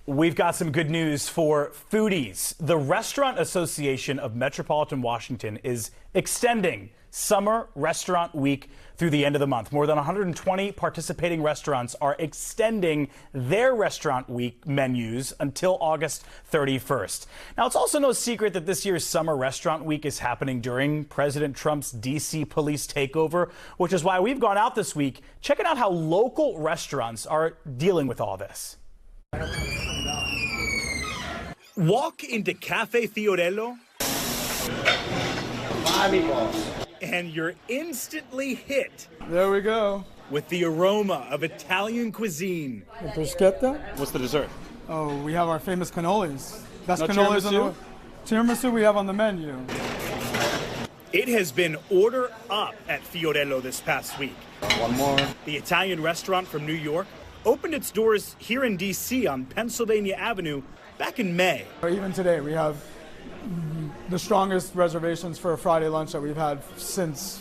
We've got some good news for foodies. The Restaurant Association of Metropolitan Washington is extending Summer Restaurant Week through the end of the month. More than 120 participating restaurants are extending their Restaurant Week menus until August 31st. Now, it's also no secret that this year's Summer Restaurant Week is happening during President Trump's D.C. police takeover, which is why we've gone out this week checking out how local restaurants are dealing with all this. Walk into Cafe Theodorello and you're instantly hit. There we go. With the aroma of Italian cuisine. The bruschetta. What's the dessert? Oh, we have our famous cannolis. Best No cannolis tiramisu? on the tiramisu we have on the menu. It has been order up at Theodorello this past week. One more. The Italian restaurant from New York opened its doors here in D.C. on Pennsylvania Avenue back in May. Even today, we have the strongest reservations for a Friday lunch that we've had since,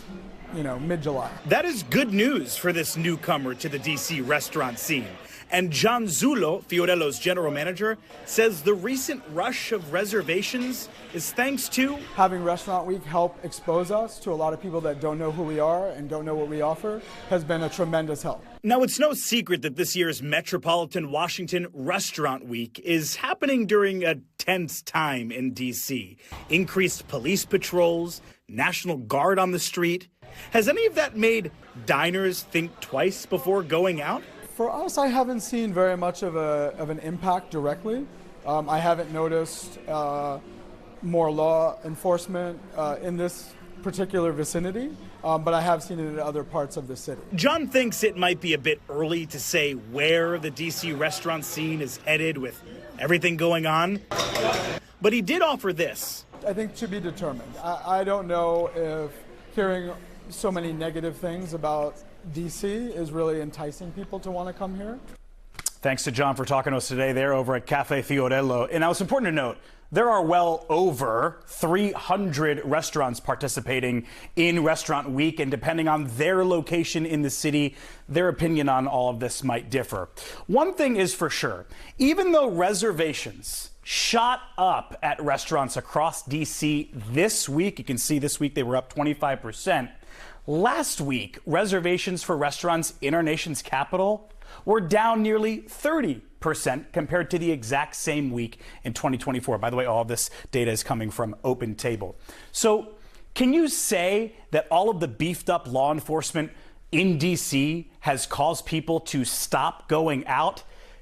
mid-July. That is good news for this newcomer to the D.C. restaurant scene. And John Zullo, Theodorello's general manager, says the recent rush of reservations is thanks to having Restaurant Week help expose us to a lot of people that don't know who we are and don't know what we offer has been a tremendous help. Now, it's no secret that this year's Metropolitan Washington Restaurant Week is happening during a tense time in D.C. Increased police patrols, National Guard on the street. Has any of that made diners think twice before going out? For us, I haven't seen very much of an impact directly. I haven't noticed more law enforcement in this particular vicinity, but I have seen it in other parts of the city. John thinks it might be a bit early to say where the D.C. restaurant scene is headed with everything going on, but he did offer this. I think to be determined. I don't know if hearing so many negative things about D.C. is really enticing people to want to come here. Thanks to John for talking to us today there over at Cafe Theodorello. And now it's important to note, there are well over 300 restaurants participating in Restaurant Week, and depending on their location in the city, their opinion on all of this might differ. One thing is for sure, even though reservations shot up at restaurants across D.C. this week, you can see this week they were up 25%. Last week, reservations for restaurants in our nation's capital were down nearly 30% compared to the exact same week in 2024. By the way, all of this data is coming from Open Table. So can you say that all of the beefed up law enforcement in D.C. has caused people to stop going out?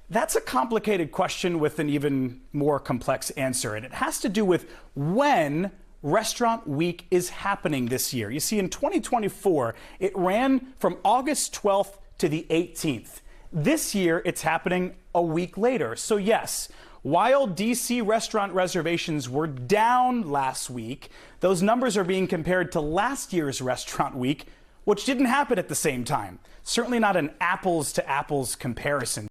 That's a complicated question with an even more complex answer, and it has to do with when Restaurant Week is happening this year. You see, in 2024, it ran from August 12th to the 18th. This year, it's happening a week later. So yes, while D.C. restaurant reservations were down last week, those numbers are being compared to last year's Restaurant Week, which didn't happen at the same time. Certainly not an apples to apples comparison.